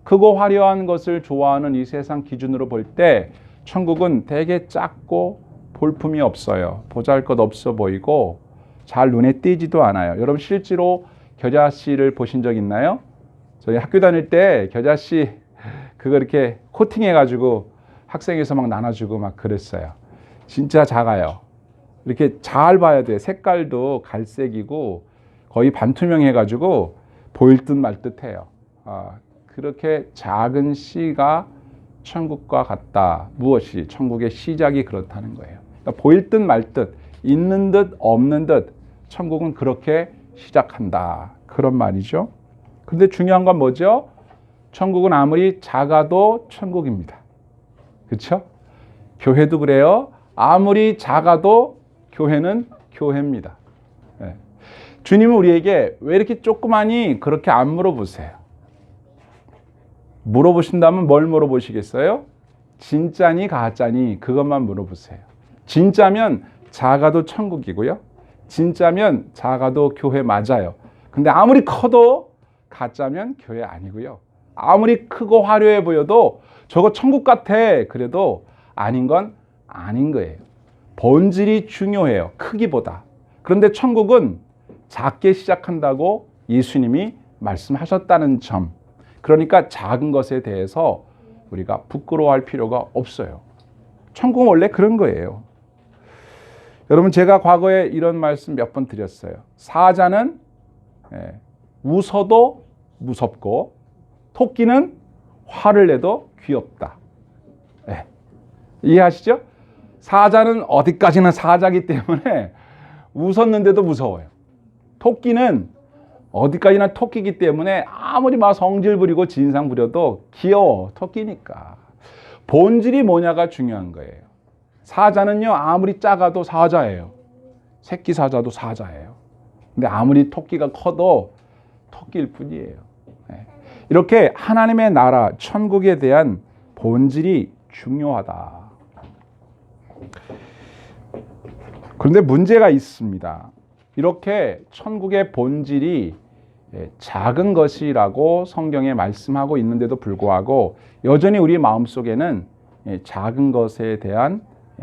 크고 화려한 것을 좋아하는 이 세상 기준으로 볼 때 천국은 되게 작고 볼품이 없어요. 보잘것없어 보이고 잘 눈에 띄지도 않아요. 여러분 실제로 겨자씨를 보신 적 있나요? 저희 학교 다닐 때 겨자씨 그거 이렇게 코팅해가지고 학생에서 막 나눠주고 막 그랬어요. 진짜 작아요. 이렇게 잘 봐야 돼요. 색깔도 갈색이고 거의 반투명해가지고 보일 듯 말 듯해요. 그렇게 작은 씨가 천국과 같다. 무엇이? 천국의 시작이 그렇다는 거예요. 그러니까 보일 듯 말 듯, 있는 듯 없는 듯 천국은 그렇게 시작한다. 그런 말이죠. 근데 중요한 건 뭐죠? 천국은 아무리 작아도 천국입니다. 그렇죠? 교회도 그래요. 아무리 작아도 교회는 교회입니다. 네. 주님은 우리에게 왜 이렇게 조그마니 그렇게 안 물어보세요. 물어보신다면 뭘 물어보시겠어요? 진짜니 가짜니 그것만 물어보세요. 진짜면 작아도 천국이고요. 진짜면 작아도 교회 맞아요. 근데 아무리 커도 가짜면 교회 아니고요. 아무리 크고 화려해 보여도 저거 천국 같아 그래도 아닌 건 아닌 거예요. 본질이 중요해요. 크기보다. 그런데 천국은 작게 시작한다고 예수님이 말씀하셨다는 점. 그러니까 작은 것에 대해서 우리가 부끄러워할 필요가 없어요. 천국은 원래 그런 거예요. 여러분 제가 과거에 이런 말씀 몇 번 드렸어요. 사자는 웃어도 무섭고 토끼는 화를 내도 귀엽다. 이해하시죠? 사자는 어디까지나 사자기 때문에 웃었는데도 무서워요. 토끼는 어디까지나 토끼기 때문에 아무리 막 성질 부리고 진상 부려도 귀여워. 토끼니까. 본질이 뭐냐가 중요한 거예요. 사자는요 아무리 작아도 사자예요. 새끼 사자도 사자예요. 근데 아무리 토끼가 커도 토끼일 뿐이에요. 이렇게 하나님의 나라 천국에 대한 본질이 중요하다. 그런데 문제가 있습니다. 이렇게 천국의 본질이 작은 것이라고 성경에 말씀하고 있는데도 불구하고 여전히 우리 마음속에는 작은 것에 대한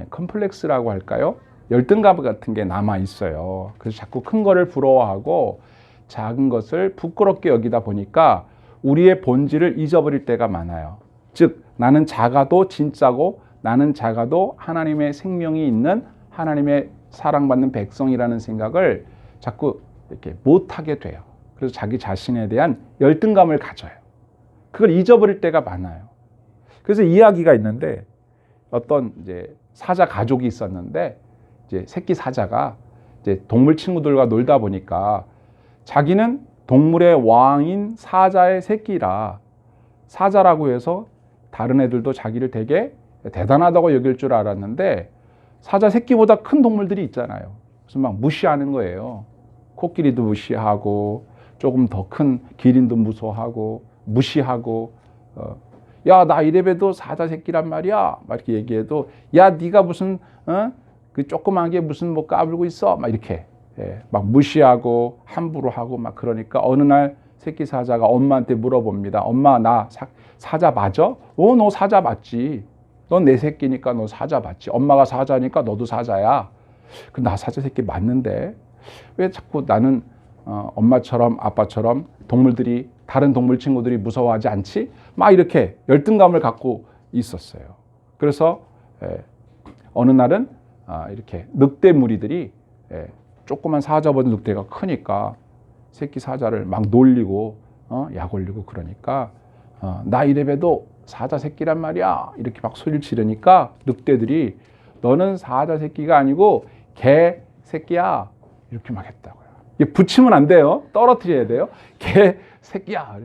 컴플렉스라고 할까요? 열등감 같은 게 남아 있어요. 그래서 자꾸 큰 거를 부러워하고 작은 것을 부끄럽게 여기다 보니까 우리의 본질을 잊어버릴 때가 많아요. 즉 나는 작아도 진짜고 나는 작아도 하나님의 생명이 있는 하나님의 사랑받는 백성이라는 생각을 자꾸 이렇게 못하게 돼요. 그래서 자기 자신에 대한 열등감을 가져요. 그걸 잊어버릴 때가 많아요. 그래서 이야기가 있는데 어떤 이제 사자 가족이 있었는데 이제 새끼 사자가 이제 동물 친구들과 놀다 보니까 자기는 동물의 왕인 사자의 새끼라 사자라고 해서 다른 애들도 자기를 되게 대단하다고 여길 줄 알았는데 사자 새끼보다 큰 동물들이 있잖아요. 그래서 막 무시하는 거예요. 코끼리도 무시하고 조금 더 큰 기린도 무서워하고 무시하고 야, 나 이래봬도 사자 새끼란 말이야. 막 이렇게 얘기해도 야, 네가 무슨 그 조그만 게 무슨 뭐 까불고 있어. 막 이렇게 막 무시하고 함부로 하고 막 그러니까 어느 날 새끼 사자가 엄마한테 물어봅니다. 엄마, 나 사자 맞아? 너 사자 맞지. 넌 내 새끼니까 너 사자 맞지. 엄마가 사자니까 너도 사자야. 나 사자 새끼 맞는데 왜 자꾸 나는 엄마처럼 아빠처럼 동물들이 다른 동물 친구들이 무서워하지 않지? 막 이렇게 열등감을 갖고 있었어요. 그래서 어느 날은 이렇게 늑대 무리들이 조그만 사자보다 늑대가 크니까 새끼 사자를 막 놀리고 약 올리고 그러니까 나 이래봬도 사자 새끼란 말이야. 이렇게 막 소리를 지르니까 늑대들이 너는 사자 새끼가 아니고 개 새끼야. 이렇게 막 했다고요. 이게 붙이면 안 돼요. 떨어뜨려야 돼요. 개 새끼야.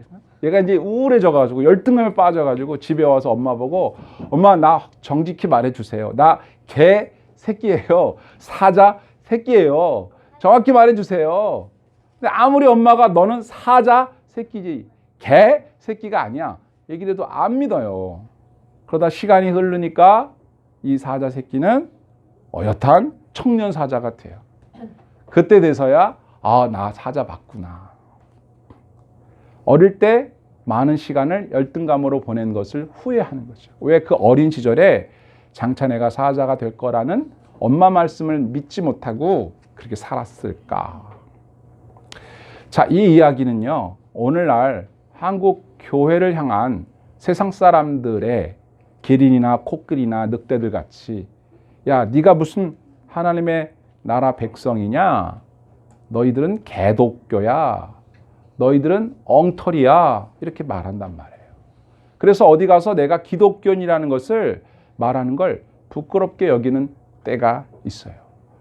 얘가 이제 우울해져가지고 열등감에 빠져가지고 집에 와서 엄마 보고 엄마 나 정직히 말해주세요. 나 개 새끼예요. 사자 새끼예요. 정확히 말해주세요. 근데 아무리 엄마가 너는 사자 새끼지 개 새끼가 아니야. 얘기를 해도 안 믿어요. 그러다 시간이 흐르니까 이 사자 새끼는 어엿한 청년 사자 같아요. 그때 돼서야 나 사자 맞구나. 어릴 때 많은 시간을 열등감으로 보낸 것을 후회하는 거죠. 왜 그 어린 시절에 장차 내가 사자가 될 거라는 엄마 말씀을 믿지 못하고 그렇게 살았을까? 자, 이 이야기는요, 오늘날 한국 교회를 향한 세상 사람들의 기린이나 코끼리나 늑대들 같이, 야, 네가 무슨 하나님의 나라 백성이냐? 너희들은 개독교야. 너희들은 엉터리야. 이렇게 말한단 말이에요. 그래서 어디 가서 내가 기독교인이라는 것을 말하는 걸 부끄럽게 여기는 때가 있어요.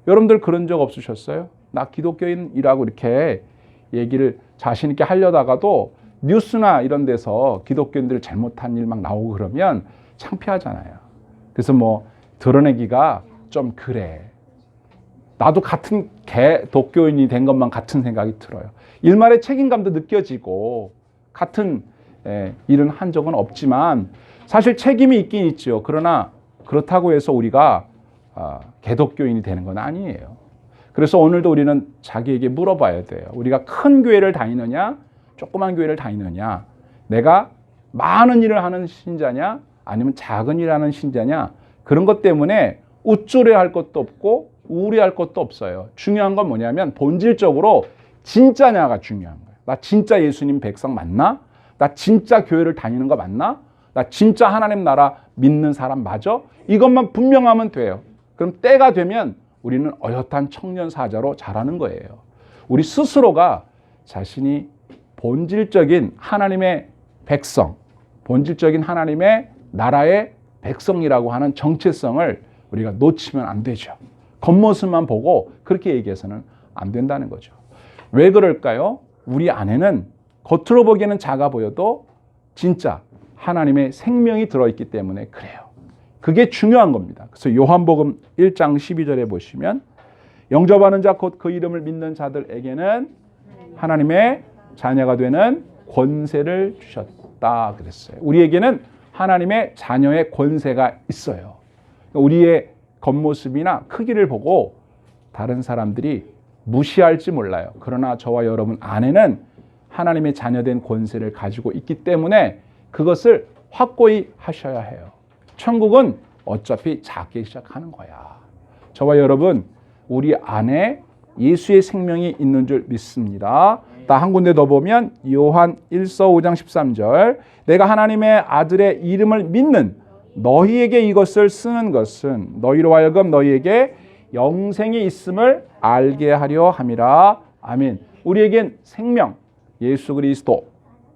여러분들 그런 적 없으셨어요? 나 기독교인이라고 이렇게 얘기를 자신 있게 하려다가도 뉴스나 이런 데서 기독교인들 잘못한 일 막 나오고 그러면 창피하잖아요. 그래서 뭐 드러내기가 좀 그래. 나도 같은 개독교인이 된 것만 같은 생각이 들어요. 일말의 책임감도 느껴지고 같은 일은 한 적은 없지만 사실 책임이 있긴 있죠. 그러나 그렇다고 해서 우리가 개독교인이 되는 건 아니에요. 그래서 오늘도 우리는 자기에게 물어봐야 돼요. 우리가 큰 교회를 다니느냐, 조그만 교회를 다니느냐, 내가 많은 일을 하는 신자냐, 아니면 작은 일을 하는 신자냐, 그런 것 때문에 우쭐해할 것도 없고 우울해할 것도 없어요. 중요한 건 뭐냐면 본질적으로 진짜냐가 중요한 거예요. 나 진짜 예수님 백성 맞나? 나 진짜 교회를 다니는 거 맞나? 나 진짜 하나님 나라 믿는 사람 맞아? 이것만 분명하면 돼요. 그럼 때가 되면 우리는 어엿한 청년 사자로 자라는 거예요. 우리 스스로가 자신이 본질적인 하나님의 백성, 본질적인 하나님의 나라의 백성이라고 하는 정체성을 우리가 놓치면 안 되죠. 겉모습만 보고 그렇게 얘기해서는 안 된다는 거죠. 왜 그럴까요? 우리 안에는 겉으로 보기에는 작아 보여도 진짜 하나님의 생명이 들어있기 때문에 그래요. 그게 중요한 겁니다. 그래서 요한복음 1장 12절에 보시면 영접하는 자 곧 그 이름을 믿는 자들에게는 하나님의 자녀가 되는 권세를 주셨다 그랬어요. 우리에게는 하나님의 자녀의 권세가 있어요. 우리의 겉모습이나 크기를 보고 다른 사람들이 무시할지 몰라요. 그러나 저와 여러분 안에는 하나님의 자녀된 권세를 가지고 있기 때문에 그것을 확고히 하셔야 해요. 천국은 어차피 작게 시작하는 거야. 저와 여러분, 우리 안에 예수의 생명이 있는 줄 믿습니다. 딱 한 군데 더 보면 요한 1서 5장 13절, 내가 하나님의 아들의 이름을 믿는 너희에게 이것을 쓰는 것은 너희로 하여금 너희에게 영생이 있음을 알게 하려 함이라. 아멘. 우리에겐 생명, 예수 그리스도,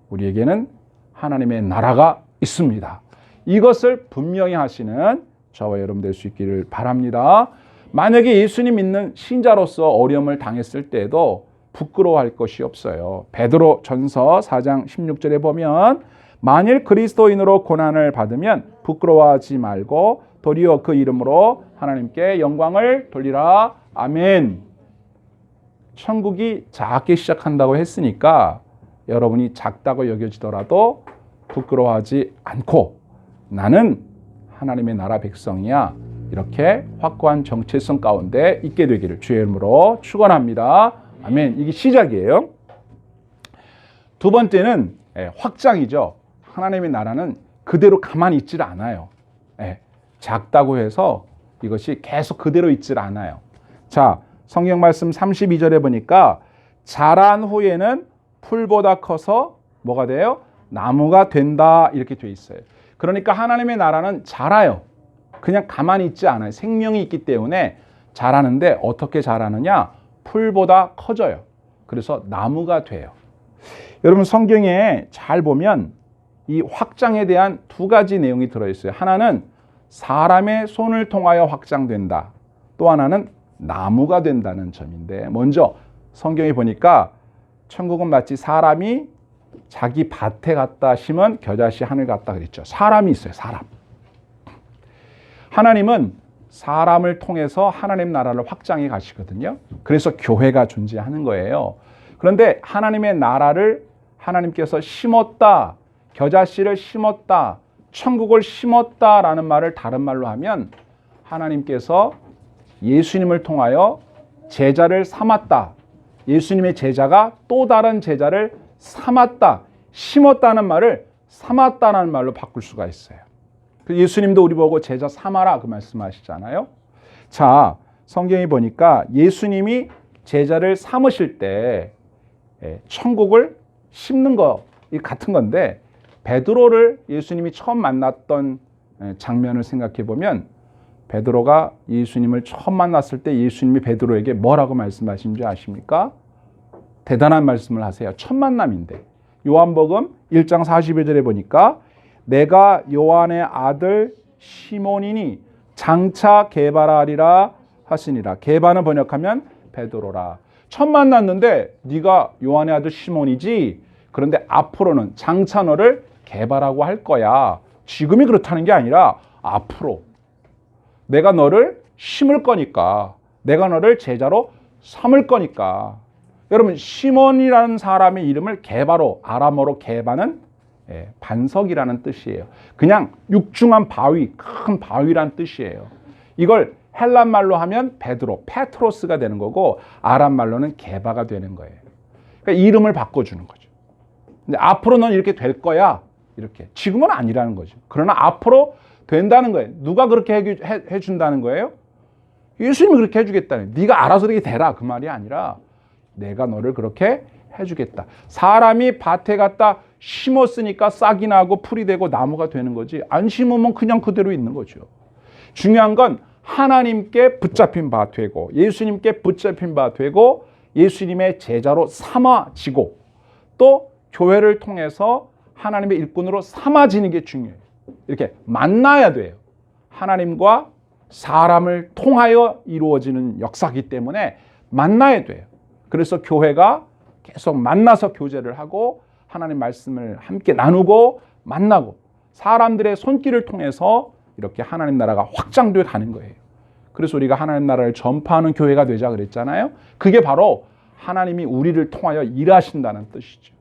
우리에게는 하나님의 나라가 있습니다. 이것을 분명히 하시는 저와 여러분 될 수 있기를 바랍니다. 만약에 예수님 믿는 신자로서 어려움을 당했을 때에도 부끄러워할 것이 없어요. 베드로 전서 4장 16절에 보면 만일 그리스도인으로 고난을 받으면 부끄러워하지 말고 도리어 그 이름으로 하나님께 영광을 돌리라. 아멘. 천국이 작게 시작한다고 했으니까 여러분이 작다고 여겨지더라도 부끄러워하지 않고 나는 하나님의 나라 백성이야. 이렇게 확고한 정체성 가운데 있게 되기를 주의 이름으로 축원합니다. 아멘. 이게 시작이에요. 두 번째는 확장이죠. 하나님의 나라는 그대로 가만히 있질 않아요. 작다고 해서 이것이 계속 그대로 있질 않아요. 자, 성경 말씀 32절에 보니까 자란 후에는 풀보다 커서 뭐가 돼요? 나무가 된다 이렇게 돼 있어요. 그러니까 하나님의 나라는 자라요. 그냥 가만히 있지 않아요. 생명이 있기 때문에 자라는데 어떻게 자라느냐? 풀보다 커져요. 그래서 나무가 돼요. 여러분 성경에 잘 보면 이 확장에 대한 두 가지 내용이 들어있어요. 하나는 사람의 손을 통하여 확장된다. 또 하나는 나무가 된다는 점인데 먼저 성경에 보니까 천국은 마치 사람이 자기 밭에 갖다 심은 겨자씨 하늘 같다 그랬죠. 사람이 있어요. 사람. 하나님은 사람을 통해서 하나님 나라를 확장해 가시거든요. 그래서 교회가 존재하는 거예요. 그런데 하나님의 나라를 하나님께서 심었다, 겨자씨를 심었다, 천국을 심었다라는 말을 다른 말로 하면 하나님께서 예수님을 통하여 제자를 삼았다. 예수님의 제자가 또 다른 제자를 삼았다. 심었다는 말을 삼았다는 말로 바꿀 수가 있어요. 예수님도 우리 보고 제자 삼아라 그 말씀하시잖아요. 자, 성경에 보니까 예수님이 제자를 삼으실 때 천국을 심는 거 같은 건데, 베드로를 예수님이 처음 만났던 장면을 생각해 보면, 베드로가 예수님을 처음 만났을 때 예수님이 베드로에게 뭐라고 말씀하신 줄 아십니까? 대단한 말씀을 하세요. 첫 만남인데 요한복음 1장 42절에 보니까 내가 요한의 아들 시몬이니 장차 게바라리라 하시니라. 게바는 번역하면 베드로라. 첫 만났는데 네가 요한의 아들 시몬이지, 그런데 앞으로는 장차 너를 게바라고 할 거야. 지금이 그렇다는 게 아니라 앞으로 내가 너를 심을 거니까, 내가 너를 제자로 삼을 거니까. 여러분, 시몬이라는 사람의 이름을 게바로, 아람어로 게바는 반석이라는 뜻이에요. 그냥 육중한 바위, 큰 바위란 뜻이에요. 이걸 헬란 말로 하면 베드로, 페트로스가 되는 거고, 아람 말로는 게바가 되는 거예요. 그러니까 이름을 바꿔주는 거죠. 근데 앞으로 넌 이렇게 될 거야, 이렇게. 지금은 아니라는 거죠. 그러나 앞으로 된다는 거예요. 누가 그렇게 해준다는 거예요? 예수님이 그렇게 해주겠다는 거예요. 네가 알아서 이렇게 되라 그 말이 아니라 내가 너를 그렇게 해주겠다. 사람이 밭에 갖다 심었으니까 싹이 나고 풀이 되고 나무가 되는 거지, 안 심으면 그냥 그대로 있는 거죠. 중요한 건 하나님께 붙잡힌 바 되고, 예수님께 붙잡힌 바 되고, 예수님의 제자로 삼아지고, 또 교회를 통해서 하나님의 일꾼으로 삼아지는 게 중요해요. 이렇게 만나야 돼요. 하나님과 사람을 통하여 이루어지는 역사이기 때문에 만나야 돼요. 그래서 교회가 계속 만나서 교제를 하고 하나님 말씀을 함께 나누고 만나고, 사람들의 손길을 통해서 이렇게 하나님 나라가 확장되어 가는 거예요. 그래서 우리가 하나님 나라를 전파하는 교회가 되자 그랬잖아요. 그게 바로 하나님이 우리를 통하여 일하신다는 뜻이죠.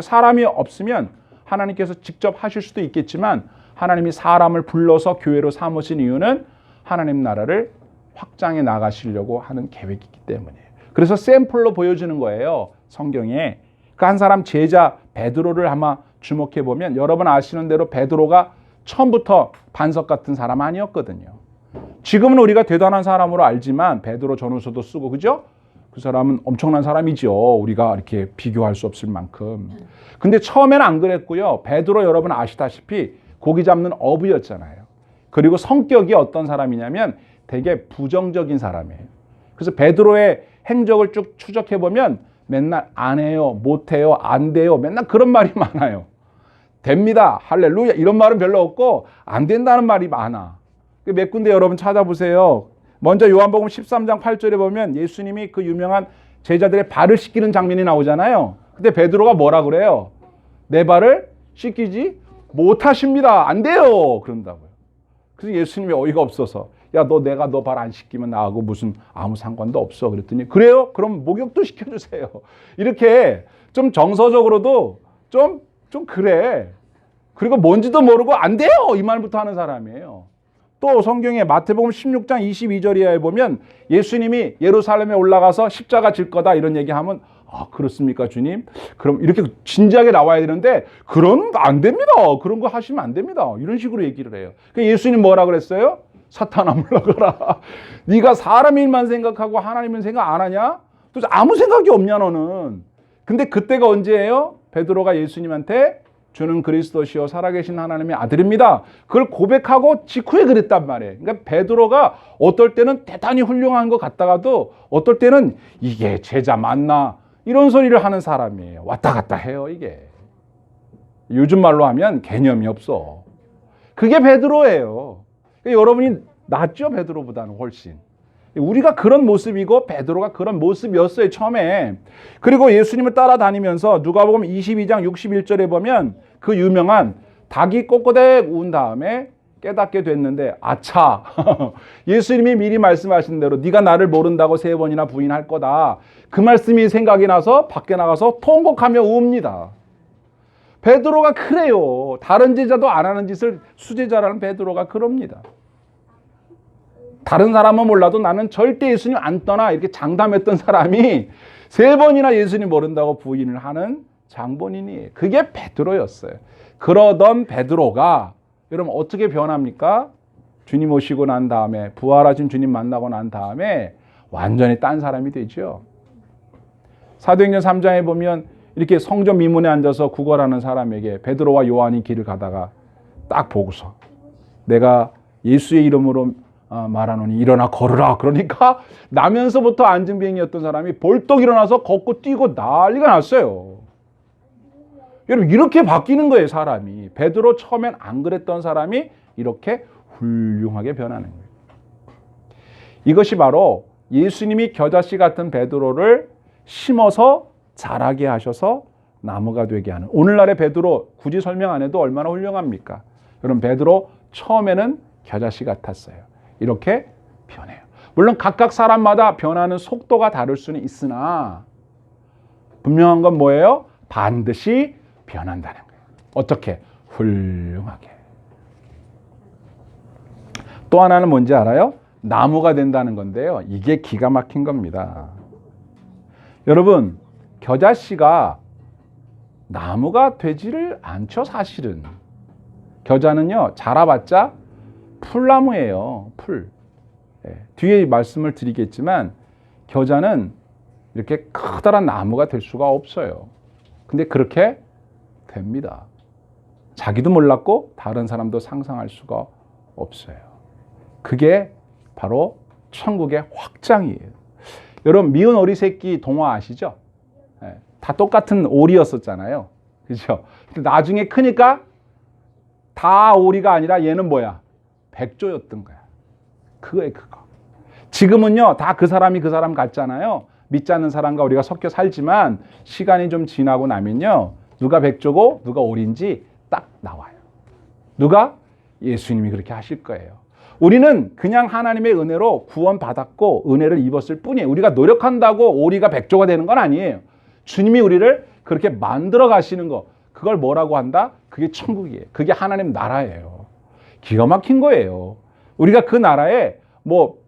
사람이 없으면 하나님께서 직접 하실 수도 있겠지만, 하나님이 사람을 불러서 교회로 삼으신 이유는 하나님 나라를 확장해 나가시려고 하는 계획이기 때문이에요. 그래서 샘플로 보여주는 거예요, 성경에. 그 한 사람 제자 베드로를 아마 주목해 보면 여러분 아시는 대로 베드로가 처음부터 반석 같은 사람 아니었거든요. 지금은 우리가 대단한 사람으로 알지만 베드로 전후서도 쓰고, 그죠? 그 사람은 엄청난 사람이죠. 우리가 이렇게 비교할 수 없을 만큼. 근데 처음에는 안 그랬고요. 베드로 여러분 아시다시피 고기 잡는 어부였잖아요. 그리고 성격이 어떤 사람이냐면 되게 부정적인 사람이에요. 그래서 베드로의 행적을 쭉 추적해 보면 맨날 안 해요, 못 해요, 안 돼요, 맨날 그런 말이 많아요. 됩니다, 할렐루야, 이런 말은 별로 없고 안 된다는 말이 많아. 몇 군데 여러분 찾아보세요. 먼저 요한복음 13장 8절에 보면 예수님이 그 유명한 제자들의 발을 씻기는 장면이 나오잖아요. 근데 베드로가 뭐라 그래요? 내 발을 씻기지 못하십니다, 안 돼요, 그런다고요. 그래서 예수님이 어이가 없어서, 야, 내가 너 발 안 씻기면 나하고 무슨 아무 상관도 없어. 그랬더니, 그래요? 그럼 목욕도 시켜주세요. 이렇게 좀 정서적으로도 좀 그래. 그리고 뭔지도 모르고 안 돼요, 이 말부터 하는 사람이에요. 또 성경에 마태복음 16장 22절에 보면 예수님이 예루살렘에 올라가서 십자가 질 거다 이런 얘기하면, 아, 그렇습니까 주님? 그럼 이렇게 진지하게 나와야 되는데, 그럼 안 됩니다, 그런 거 하시면 안 됩니다, 이런 식으로 얘기를 해요. 예수님 뭐라 그랬어요? 사탄아 물러가라. 네가 사람 일만 생각하고 하나님은 생각 안 하냐? 도대체 아무 생각이 없냐 너는. 근데 그때가 언제예요? 베드로가 예수님한테 주는 그리스도시요 살아계신 하나님의 아들입니다, 그걸 고백하고 직후에 그랬단 말이에요. 그러니까 베드로가 어떨 때는 대단히 훌륭한 것 같다가도 어떨 때는 이게 제자 맞나 이런 소리를 하는 사람이에요. 왔다 갔다 해요. 이게 요즘 말로 하면 개념이 없어. 그게 베드로예요. 그러니까 여러분이 낫죠, 베드로보다는 훨씬. 우리가 그런 모습이고 베드로가 그런 모습이었어요, 처음에. 그리고 예수님을 따라다니면서 누가복음 22장 61절에 보면 그 유명한 닭이 꼬꼬댁 운 다음에 깨닫게 됐는데, 아차, 예수님이 미리 말씀하신 대로 네가 나를 모른다고 3번이나 부인할 거다, 그 말씀이 생각이 나서 밖에 나가서 통곡하며 웁니다. 베드로가 그래요. 다른 제자도 안 하는 짓을 수제자라는 베드로가 그럽니다. 다른 사람은 몰라도 나는 절대 예수님 안 떠나 이렇게 장담했던 사람이 3번이나 예수님 모른다고 부인을 하는 장본인이에요. 그게 베드로였어요. 그러던 베드로가 여러분 어떻게 변합니까? 주님 오시고 난 다음에, 부활하신 주님 만나고 난 다음에 완전히 딴 사람이 되죠. 사도행전 3장에 보면 이렇게 성전 미문에 앉아서 구걸하는 사람에게 베드로와 요한이 길을 가다가 딱 보고서 내가 예수의 이름으로 말하노니 일어나 걸으라. 그러니까 나면서부터 안진뱅이였던 사람이 벌떡 일어나서 걷고 뛰고 난리가 났어요. 여러분 이렇게 바뀌는 거예요, 사람이. 베드로 처음엔 안 그랬던 사람이 이렇게 훌륭하게 변하는 거예요. 이것이 바로 예수님이 겨자씨 같은 베드로를 심어서 자라게 하셔서 나무가 되게 하는, 오늘날의 베드로 굳이 설명 안 해도 얼마나 훌륭합니까? 여러분 베드로 처음에는 겨자씨 같았어요. 이렇게 변해요. 물론 각각 사람마다 변하는 속도가 다를 수는 있으나 분명한 건 뭐예요? 반드시 변한다는 거예요. 어떻게? 훌륭하게. 또 하나는 뭔지 알아요? 나무가 된다는 건데요. 이게 기가 막힌 겁니다. 여러분 겨자씨가 나무가 되지를 않죠, 사실은. 겨자는요 자라봤자 풀나무예요. 풀. 뒤에 말씀을 드리겠지만 겨자는 이렇게 커다란 나무가 될 수가 없어요. 근데 그렇게 됩니다. 자기도 몰랐고 다른 사람도 상상할 수가 없어요. 그게 바로 천국의 확장이에요. 여러분 미운 오리 새끼 동화 아시죠? 다 똑같은 오리였었잖아요. 그렇죠? 나중에 크니까 다 오리가 아니라 얘는 뭐야? 백조였던 거야. 그거예요, 그거. 지금은요, 다 그 사람이 그 사람 같잖아요. 믿지 않는 사람과 우리가 섞여 살지만 시간이 좀 지나고 나면요, 누가 백조고 누가 오리인지 딱 나와요. 누가? 예수님이 그렇게 하실 거예요. 우리는 그냥 하나님의 은혜로 구원받았고 은혜를 입었을 뿐이에요. 우리가 노력한다고 오리가 백조가 되는 건 아니에요. 주님이 우리를 그렇게 만들어 가시는 거, 그걸 뭐라고 한다? 그게 천국이에요. 그게 하나님 나라예요. 기가 막힌 거예요. 우리가 그 나라에 뭐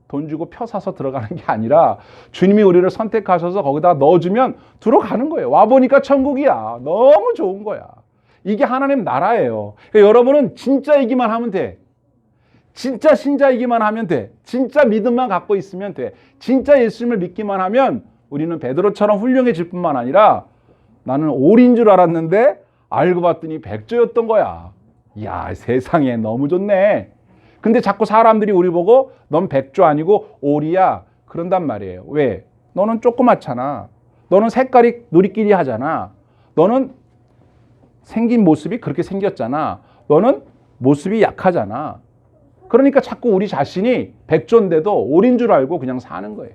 돈 주고 표 사서 들어가는 게 아니라 주님이 우리를 선택하셔서 거기다 넣어주면 들어가는 거예요. 와보니까 천국이야. 너무 좋은 거야. 이게 하나님 나라예요. 그러니까 여러분은 진짜이기만 하면 돼. 진짜 신자이기만 하면 돼. 진짜 믿음만 갖고 있으면 돼. 진짜 예수님을 믿기만 하면 우리는 베드로처럼 훌륭해질 뿐만 아니라 나는 오리인 줄 알았는데 알고 봤더니 백조였던 거야. 이야, 세상에 너무 좋네. 근데 자꾸 사람들이 우리 보고 넌 백조 아니고 오리야 그런단 말이에요. 왜? 너는 조그맣잖아. 너는 색깔이 누리끼리 하잖아. 너는 생긴 모습이 그렇게 생겼잖아. 너는 모습이 약하잖아. 그러니까 자꾸 우리 자신이 백조인데도 오리인 줄 알고 그냥 사는 거예요.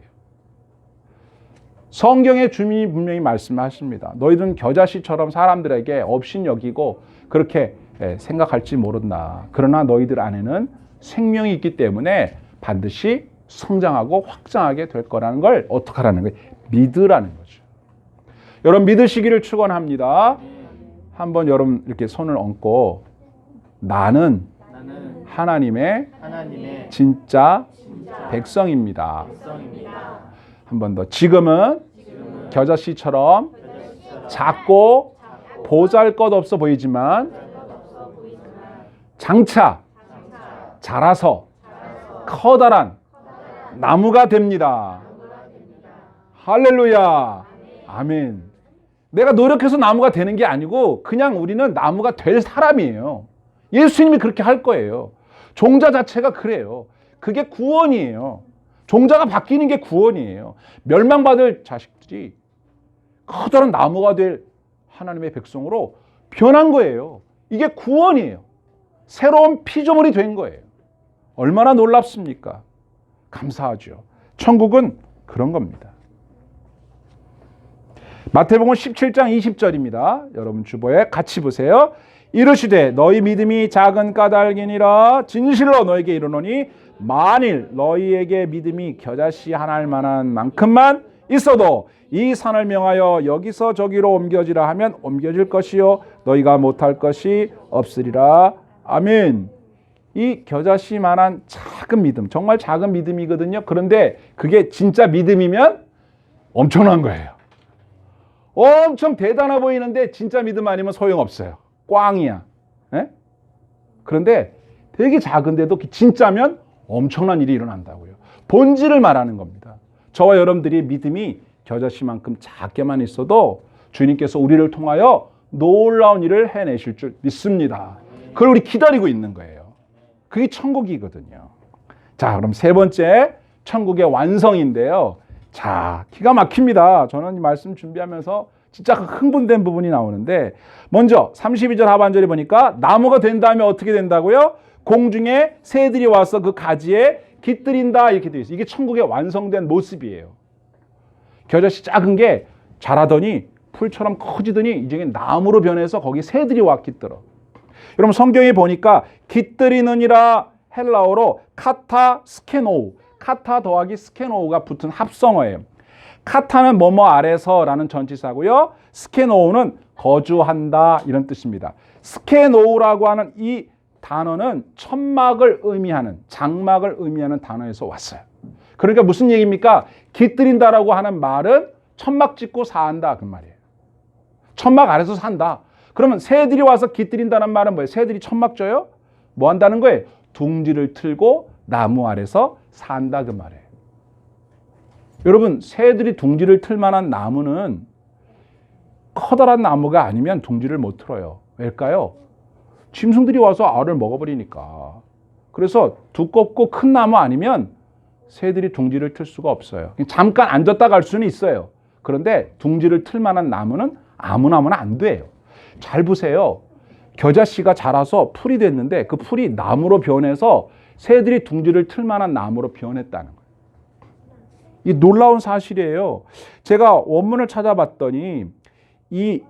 성경의 주님이 분명히 말씀하십니다. 너희들은 겨자씨처럼 사람들에게 업신여기고 그렇게 생각할지 모른다. 그러나 너희들 안에는 생명이 있기 때문에 반드시 성장하고 확장하게 될 거라는 걸 어떻게 하라는 거예요? 믿으라는 거죠. 여러분 믿으시기를 축원합니다. 한번 여러분 이렇게 손을 얹고 나는 하나님의 진짜 백성입니다. 한 번 더. 지금은 겨자씨처럼 작고 보잘것없어 보이지만 장차 자라서 커다란 나무가 됩니다. 할렐루야. 아멘. 내가 노력해서 나무가 되는 게 아니고 그냥 우리는 나무가 될 사람이에요. 예수님이 그렇게 할 거예요. 종자 자체가 그래요. 그게 구원이에요. 종자가 바뀌는 게 구원이에요. 멸망받을 자식들이 커다란 나무가 될 하나님의 백성으로 변한 거예요. 이게 구원이에요. 새로운 피조물이 된 거예요. 얼마나 놀랍습니까? 감사하죠. 천국은 그런 겁니다. 마태복음 17장 20절입니다. 여러분 주보에 같이 보세요. 이르시되 너희 믿음이 작은 까닭이니라 진실로 너에게 이르노니 만일 너희에게 믿음이 겨자씨 하나일 만한 만큼만 있어도 이 산을 명하여 여기서 저기로 옮겨지라 하면 옮겨질 것이요 너희가 못할 것이 없으리라. 아멘. 이 겨자씨만한 작은 믿음, 정말 작은 믿음이거든요. 그런데 그게 진짜 믿음이면 엄청난 거예요. 엄청 대단해 보이는데 진짜 믿음 아니면 소용없어요. 꽝이야. 예? 그런데 되게 작은데도 진짜면 엄청난 일이 일어난다고요. 본질을 말하는 겁니다. 저와 여러분들이 믿음이 겨자씨만큼 작게만 있어도 주님께서 우리를 통하여 놀라운 일을 해내실 줄 믿습니다. 그걸 우리 기다리고 있는 거예요. 그게 천국이거든요. 자, 그럼 세 번째 천국의 완성인데요. 자, 기가 막힙니다. 저는 이 말씀 준비하면서 진짜 흥분된 부분이 나오는데, 먼저 32절 하반절에 보니까 나무가 된 다음에 어떻게 된다고요? 공중에 새들이 와서 그 가지에 깃들인다 이렇게 되어 있어요. 이게 천국의 완성된 모습이에요. 겨자씨 작은 게 자라더니 풀처럼 커지더니 이제 나무로 변해서 거기 새들이 와 깃들어. 여러분 성경에 보니까 깃들이느니라 헬라어로 카타 스케노우, 카타 더하기 스케노우가 붙은 합성어예요. 카타는 뭐뭐 아래서라는 전치사고요. 스케노우는 거주한다 이런 뜻입니다. 스케노우라고 하는 이 단어는 천막을 의미하는, 장막을 의미하는 단어에서 왔어요. 그러니까 무슨 얘기입니까? 깃들인다라고 하는 말은 천막 짓고 산다 그 말이에요. 천막 아래서 산다. 그러면 새들이 와서 깃들인다는 말은 뭐예요? 새들이 천막 져요? 뭐 한다는 거예요? 둥지를 틀고 나무 아래서 산다 그 말이에요. 여러분 새들이 둥지를 틀 만한 나무는 커다란 나무가 아니면 둥지를 못 틀어요. 왜일까요? 짐승들이 와서 알을 먹어버리니까. 그래서 두껍고 큰 나무 아니면 새들이 둥지를 틀 수가 없어요. 잠깐 앉았다 갈 수는 있어요. 그런데 둥지를 틀 만한 나무는 아무 나무나 안 돼요. 잘 보세요. 겨자씨가 자라서 풀이 됐는데 그 풀이 나무로 변해서 새들이 둥지를 틀 만한 나무로 변했다는 거예요. 이 놀라운 사실이에요. 제가 원문을 찾아봤더니 이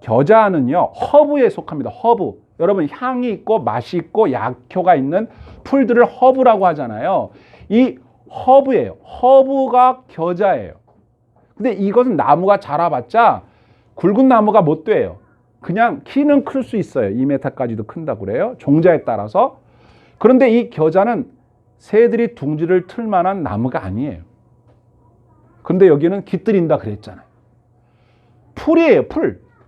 겨자는요 허브에 속합니다. 허브. 여러분 향이 있고 맛이 있고 약효가 있는 풀들을 허브라고 하잖아요. 이 허브예요. 허브가 겨자예요. 근데 이것은 나무가 자라봤자 굵은 나무가 못 돼요. 그냥 키는 클 수 있어요. 2m까지도 큰다고 그래요. 종자에 따라서. 그런데 이 겨자는 새들이 둥지를 틀 만한 나무가 아니에요. 그런데 여기는 깃들인다 그랬잖아요. 풀이에요.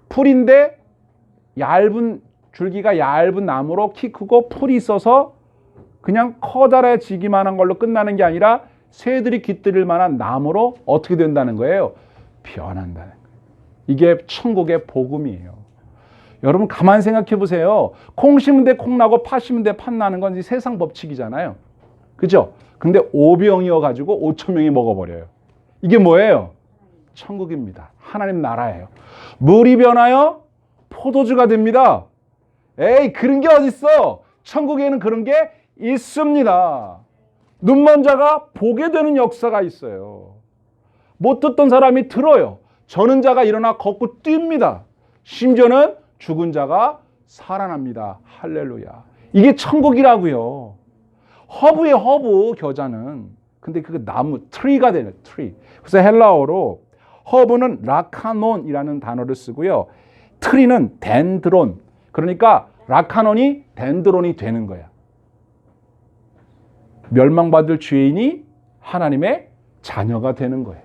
풀인데 얇은 줄기가 얇은 나무로 키 크고 풀이 있어서 그냥 커다래지기만 한 걸로 끝나는 게 아니라 새들이 깃들일 만한 나무로 어떻게 된다는 거예요? 변한다는 거예요. 이게 천국의 복음이에요. 여러분 가만 생각해 보세요. 콩 심은 데 콩 나고 팥 심은 데 팥 나는 건 세상 법칙이잖아요. 그죠? 근데 5병이어 가지고 5천 명이 먹어버려요. 이게 뭐예요? 천국입니다. 하나님 나라예요. 물이 변하여 포도주가 됩니다. 에이 그런 게 어딨어. 천국에는 그런 게 있습니다. 눈먼 자가 보게 되는 역사가 있어요. 못 듣던 사람이 들어요. 저는 자가 일어나 걷고 뜁니다. 심지어는 죽은 자가 살아납니다. 할렐루야. 이게 천국이라고요. 허브의 허브 겨자는. 근데 그 나무 트리가 되는 트리. 그래서 헬라어로 허브는 라카논이라는 단어를 쓰고요. 트리는 덴드론. 그러니까 라카논이 덴드론이 되는 거야. 멸망받을 죄인이 하나님의 자녀가 되는 거예요.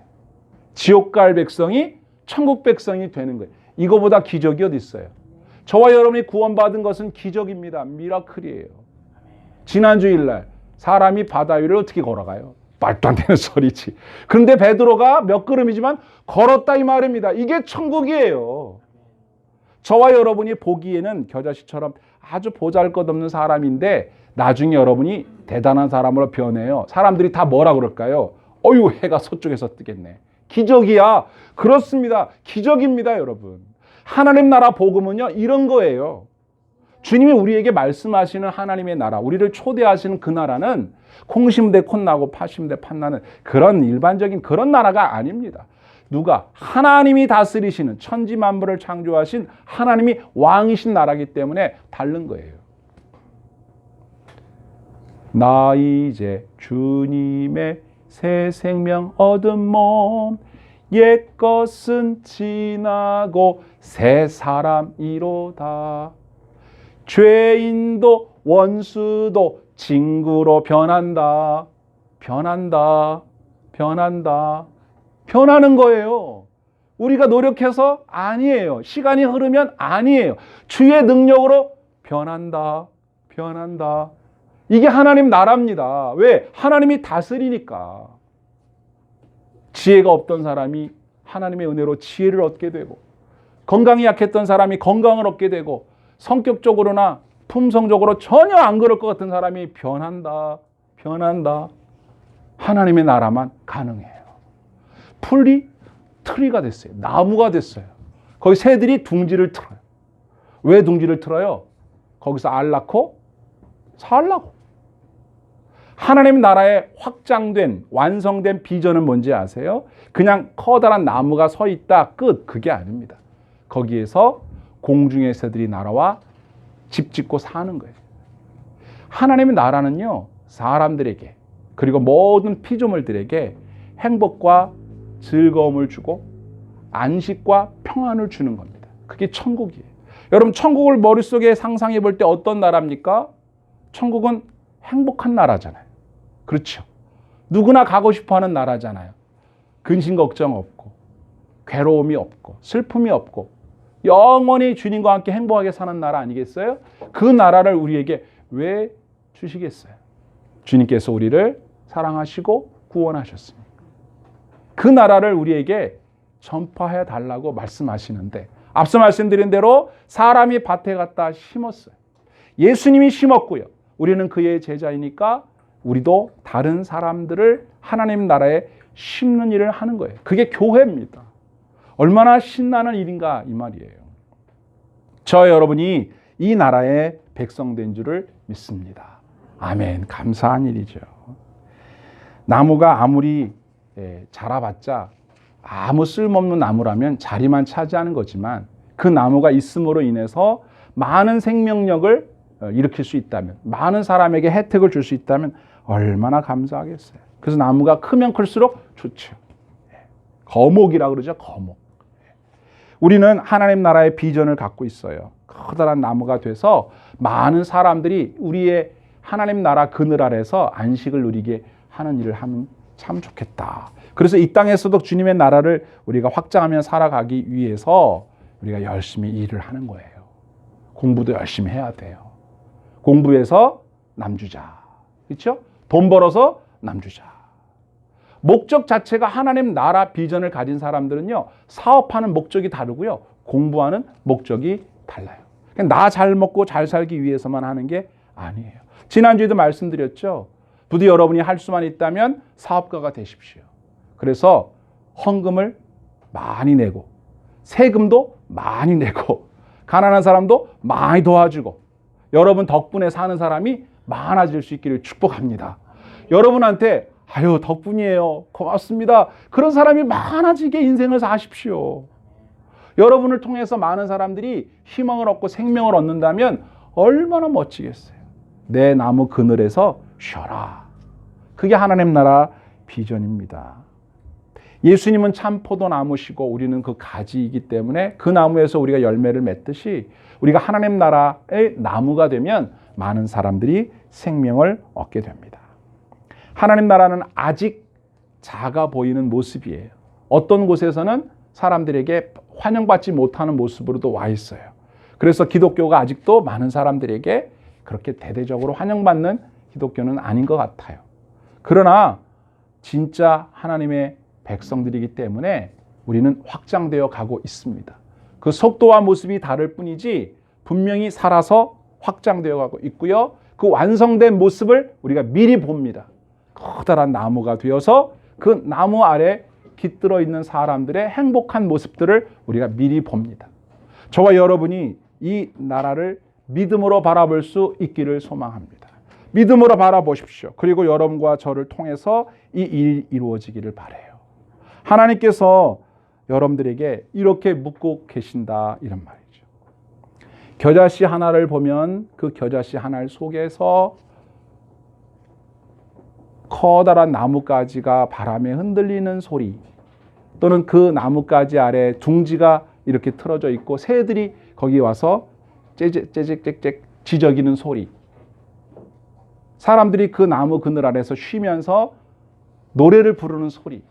지옥 갈 백성이 천국 백성이 되는 거예요. 이거보다 기적이 어디 있어요? 저와 여러분이 구원받은 것은 기적입니다. 미라클이에요. 지난 주일날 사람이 바다 위를 어떻게 걸어가요? 말도 안 되는 소리지. 그런데 베드로가 몇 걸음이지만 걸었다 이 말입니다. 이게 천국이에요. 저와 여러분이 보기에는 겨자씨처럼 아주 보잘것없는 사람인데 나중에 여러분이 대단한 사람으로 변해요. 사람들이 다 뭐라 그럴까요? 어휴 해가 서쪽에서 뜨겠네. 기적이야. 그렇습니다. 기적입니다 여러분. 하나님 나라 복음은요 이런 거예요. 주님이 우리에게 말씀하시는 하나님의 나라, 우리를 초대하시는 그 나라는 콩 심은 데 콩 나고 팥 심은 데 팥 나는 그런 일반적인 그런 나라가 아닙니다. 누가? 하나님이 다스리시는 천지 만물을 창조하신 하나님이 왕이신 나라이기 때문에 다른 거예요. 나 이제 주님의 새 생명 얻은 몸 옛것은 지나고 새 사람이로다. 죄인도 원수도 친구로 변한다. 변한다. 변하는 거예요. 우리가 노력해서 아니에요. 시간이 흐르면 아니에요. 주의 능력으로 변한다. 변한다. 이게 하나님 나라입니다. 왜? 하나님이 다스리니까. 지혜가 없던 사람이 하나님의 은혜로 지혜를 얻게 되고, 건강이 약했던 사람이 건강을 얻게 되고, 성격적으로나 품성적으로 전혀 안 그럴 것 같은 사람이 변한다. 변한다. 하나님의 나라만 가능해요. 풀이 트리가 됐어요. 나무가 됐어요. 거기 새들이 둥지를 틀어요. 왜 둥지를 틀어요? 거기서 알 낳고 살라고. 하나님 나라의 확장된, 완성된 비전은 뭔지 아세요? 그냥 커다란 나무가 서 있다, 끝. 그게 아닙니다. 거기에서 공중의 새들이 날아와 집 짓고 사는 거예요. 하나님의 나라는요, 사람들에게, 그리고 모든 피조물들에게 행복과 즐거움을 주고 안식과 평안을 주는 겁니다. 그게 천국이에요. 여러분, 천국을 머릿속에 상상해 볼 때 어떤 나라입니까? 천국은 행복한 나라잖아요. 그렇죠. 누구나 가고 싶어하는 나라잖아요. 근심 걱정 없고, 괴로움이 없고, 슬픔이 없고, 영원히 주님과 함께 행복하게 사는 나라 아니겠어요? 그 나라를 우리에게 왜 주시겠어요? 주님께서 우리를 사랑하시고 구원하셨습니다. 그 나라를 우리에게 전파해 달라고 말씀하시는데, 앞서 말씀드린 대로 사람이 밭에 갖다 심었어요. 예수님이 심었고요. 우리는 그의 제자이니까 우리도 다른 사람들을 하나님 나라에 심는 일을 하는 거예요. 그게 교회입니다. 얼마나 신나는 일인가 이 말이에요. 저 여러분이 이 나라의 백성된 줄을 믿습니다. 아멘. 감사한 일이죠. 나무가 아무리 자라봤자 아무 쓸모없는 나무라면 자리만 차지하는 거지만, 그 나무가 있음으로 인해서 많은 생명력을 일으킬 수 있다면, 많은 사람에게 혜택을 줄 수 있다면 얼마나 감사하겠어요. 그래서 나무가 크면 클수록 좋죠. 거목이라고 그러죠. 거목. 우리는 하나님 나라의 비전을 갖고 있어요. 커다란 나무가 돼서 많은 사람들이 우리의 하나님 나라 그늘 아래서 안식을 누리게 하는 일을 하면 참 좋겠다. 그래서 이 땅에서도 주님의 나라를 우리가 확장하며 살아가기 위해서 우리가 열심히 일을 하는 거예요. 공부도 열심히 해야 돼요. 공부해서 남주자. 그렇죠? 돈 벌어서 남주자. 목적 자체가 하나님 나라 비전을 가진 사람들은요, 사업하는 목적이 다르고요, 공부하는 목적이 달라요. 나 잘 먹고 잘 살기 위해서만 하는 게 아니에요. 지난주에도 말씀드렸죠. 부디 여러분이 할 수만 있다면 사업가가 되십시오. 그래서 헌금을 많이 내고, 세금도 많이 내고, 가난한 사람도 많이 도와주고, 여러분 덕분에 사는 사람이 많아질 수 있기를 축복합니다. 여러분한테 아유 덕분이에요, 고맙습니다, 그런 사람이 많아지게 인생을 사십시오. 여러분을 통해서 많은 사람들이 희망을 얻고 생명을 얻는다면 얼마나 멋지겠어요. 내 나무 그늘에서 쉬어라. 그게 하나님 나라 비전입니다. 예수님은 참 포도나무시고 우리는 그 가지이기 때문에 그 나무에서 우리가 열매를 맺듯이 우리가 하나님 나라의 나무가 되면 많은 사람들이 생명을 얻게 됩니다. 하나님 나라는 아직 작아 보이는 모습이에요. 어떤 곳에서는 사람들에게 환영받지 못하는 모습으로도 와 있어요. 그래서 기독교가 아직도 많은 사람들에게 그렇게 대대적으로 환영받는 기독교는 아닌 것 같아요. 그러나 진짜 하나님의 백성들이기 때문에 우리는 확장되어 가고 있습니다. 그 속도와 모습이 다를 뿐이지 분명히 살아서 확장되어 가고 있고요. 그 완성된 모습을 우리가 미리 봅니다. 커다란 나무가 되어서 그 나무 아래 깃들어 있는 사람들의 행복한 모습들을 우리가 미리 봅니다. 저와 여러분이 이 나라를 믿음으로 바라볼 수 있기를 소망합니다. 믿음으로 바라보십시오. 그리고 여러분과 저를 통해서 이 일이 이루어지기를 바라요. 하나님께서 여러분들에게 이렇게 묻고 계신다, 이런 말이죠. 겨자씨 하나를 보면 그 겨자씨 하나 속에서 커다란 나뭇가지가 바람에 흔들리는 소리, 또는 그 나뭇가지 아래 둥지가 이렇게 틀어져 있고 새들이 거기 와서 째잭째잭 지저귀는 소리, 사람들이 그 나무 그늘 아래서 쉬면서 노래를 부르는 소리,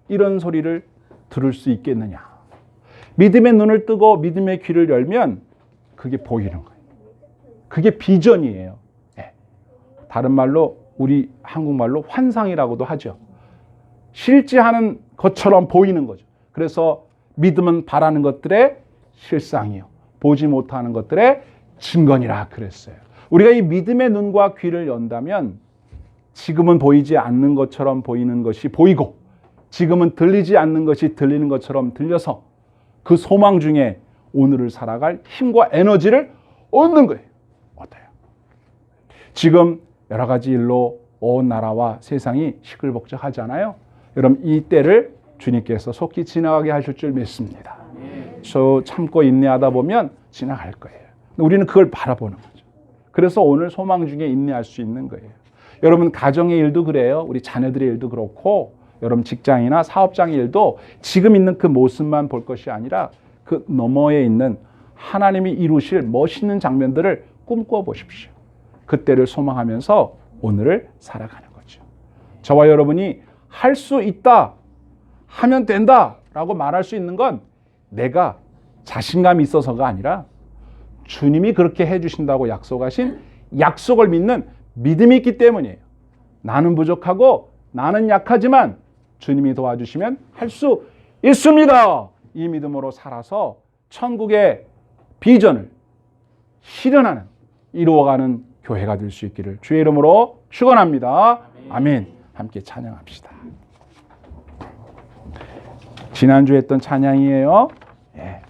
이런 소리를 들을 수 있겠느냐? 믿음의 눈을 뜨고 믿음의 귀를 열면 그게 보이는 거예요. 그게 비전이에요. 예. 다른 말로 우리 한국말로 환상이라고도 하죠. 실제하는 것처럼 보이는 거죠. 그래서 믿음은 바라는 것들의 실상이요, 보지 못하는 것들의 증거니라 그랬어요. 우리가 이 믿음의 눈과 귀를 연다면 지금은 보이지 않는 것처럼 보이는 것이 보이고, 지금은 들리지 않는 것이 들리는 것처럼 들려서 그 소망 중에 오늘을 살아갈 힘과 에너지를 얻는 거예요. 어때요? 지금 여러 가지 일로 온 나라와 세상이 시끌벅적하잖아요. 여러분, 이 때를 주님께서 속히 지나가게 하실 줄 믿습니다. 저 참고 인내하다 보면 지나갈 거예요. 우리는 그걸 바라보는 거죠. 그래서 오늘 소망 중에 인내할 수 있는 거예요. 여러분, 가정의 일도 그래요. 우리 자녀들의 일도 그렇고, 여러분 직장이나 사업장의 일도 지금 있는 그 모습만 볼 것이 아니라 그 너머에 있는 하나님이 이루실 멋있는 장면들을 꿈꿔 보십시오. 그때를 소망하면서 오늘을 살아가는 거죠. 저와 여러분이 할 수 있다, 하면 된다 라고 말할 수 있는 건 내가 자신감이 있어서가 아니라 주님이 그렇게 해주신다고 약속하신 약속을 믿는 믿음이 있기 때문이에요. 나는 부족하고 나는 약하지만 주님이 도와주시면 할 수 있습니다. 이 믿음으로 살아서 천국의 비전을 실현하는, 이루어가는 교회가 될 수 있기를 주의 이름으로 축원합니다. 아멘. 함께 찬양합시다. 지난주에 했던 찬양이에요. 예.